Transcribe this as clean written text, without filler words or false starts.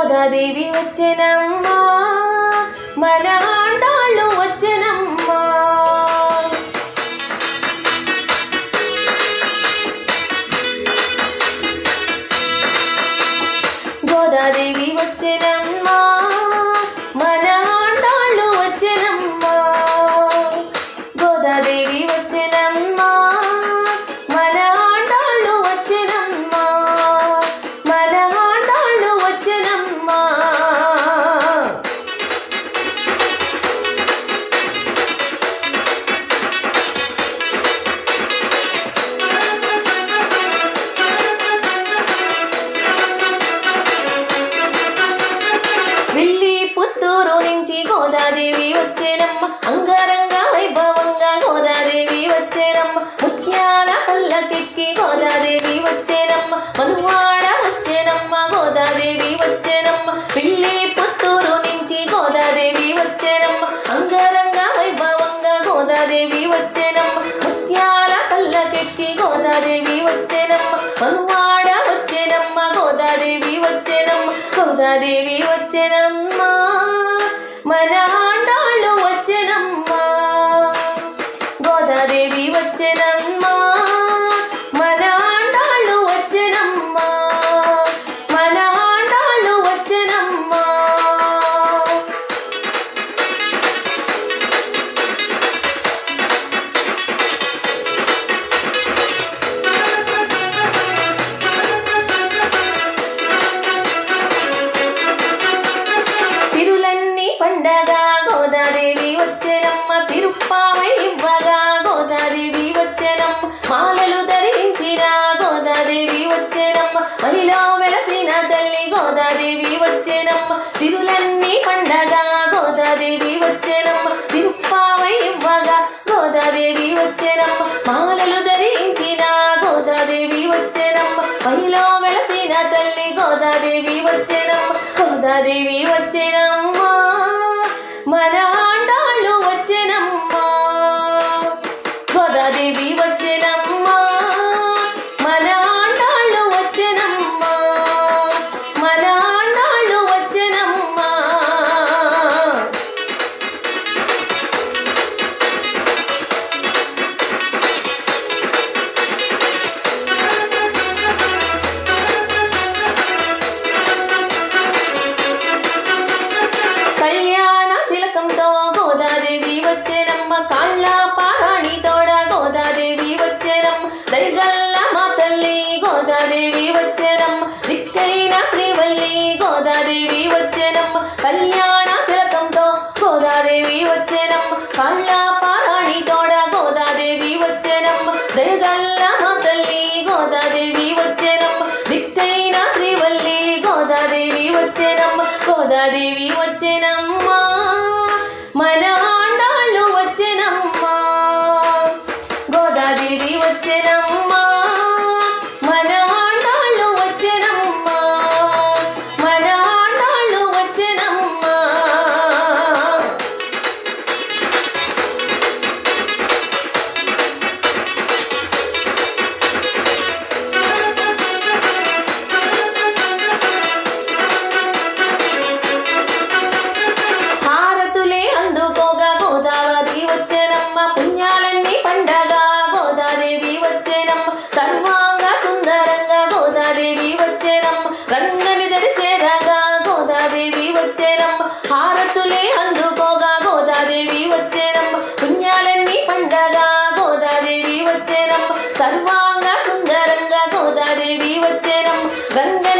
గోదాదేవి వచ్చెనమ్మా, మన ఆండాళ్ళు వచ్చెనమ్మా. గోదాదేవి వచ్చెనమ్మా, మన ఆండాళ్ళు వచ్చెనమ్మా. గోదాదేవి వచ్చెనమ్మా, మన ఆండాళ్ళు వచ్చెనమ్మా. మన ఆండాళ్ళు వచ్చెనమ్మా. విల్లి పుత్తూరు నుంచి గోదాదేవి వచ్చేనమ్మ, అంగరంగ వైభవంగా గోదాదేవి వచ్చేనమ్మ. ముత్యాల పల్లకెక్కి గోదాదేవి వచ్చేనమ్మ, మనువాడ వచ్చేనమ్మ గోదాదేవి వచ్చేనమ్మ. విల్లి పుత్తూరు నుంచి గోదాదేవి వచ్చేనమ్మ, అంగరంగ వైభవంగా గోదాదేవి వచ్చేనమ్మ. ముత్యాల పల్లకెక్కి గోదాదేవి వచ్చేనమ్మ, మనువాడ వచ్చేనమ్మ గోదాదేవి వచ్చేనమ్మ. గోదాదేవి వచ్చెనమ్మా, మన ఆండాళ్ళు వచ్చెనమ్మా. గోదాదేవి వచ్చెనమ్మా, మన ఆండాళ్ళు వచ్చెనమ్మా. మన ఆండాళ్ళు వచ్చెనమ్మా. పండగ గోదాదేవి వచ్చెనమ్మ, తిరుప్పావై ఇవ్వగా గోదాదేవి వచ్చెనమ్మ. మాలలు ధరించిన గోదాదేవి వచ్చెనమ్మ, మహిళ వెలసిన తల్లి గోదాదేవి వచ్చెనమ్మ. సిరులన్నీ పండగ గోదాదేవి వచ్చెనమ్మ, తిరుప్పావై ఇవ్వగా గోదాదేవి వచ్చెనమ్మ. మాలలు ధరించిన గోదాదేవి వచ్చెనమ్మ, మహిళ వెలసిన తల్లి గోదాదేవి వచ్చెనమ్మ. గోదాదేవి వచ్చెనమ్మా, మన ఆండాళ్ళు వచ్చెనమ్మా. గోదాదేవి వచ్చెనమ్మా, మన ఆండాళ్ళు వచ్చెనమ్మా. మన ఆండాళ్ళు వచ్చెనమ్మా. కళ్యాణ తిలకంతో గోదాదేవి వచ్చెనమ్మ, కాళ్ళ పారాణి తోడ గోదాదేవి వచ్చెనమ్మ. దరిగల్ల మా తల్లి గోదాదేవి వచ్చెనమ్మ, దిక్కైన శ్రీవల్లి గోదాదేవి వచ్చెనమ్మ. కళ్యాణ తిలకంతో గోదాదేవి వచ్చెనమ్మ, కాళ్ళ పారాణి తోడ గోదాదేవి వచ్చెనమ్మ. దరిగల్ల మా తల్లి గోదాదేవి వచ్చెనమ్మ, దిక్కైన శ్రీవల్లి గోదాదేవి వచ్చెనమ్మ. గోదాదేవి వచ్చెనమ్మా, మన ఆండాళ్ళు వచ్చెనమ్మా. గోదాదేవి వచ్చెనమ్మా, మన ఆండాళ్ళు వచ్చెనమ్మా. మన ఆండాళ్ళు వచ్చెనమ్మా. హారతులే అందుకోగా గోదావరి వచ్చెనమ్మ, పుణ్యాలన్నీ పండగ గోదాదేవి వచ్చెనమ్మ. సర్వాంగ సుందరంగా గోదాదేవి వచ్చెనమ్మ, రంగని దరిచేరగా గోదాదేవి వచ్చెనమ్మ. హారతులే అందుకోగా గోదాదేవి వచ్చెనమ్మ, పుణ్యాలన్నీ పండగ గోదాదేవి వచ్చెనమ్మ. సర్వాంగ సుందరంగా గోదాదేవి వచ్చెనమ్మ, రంగని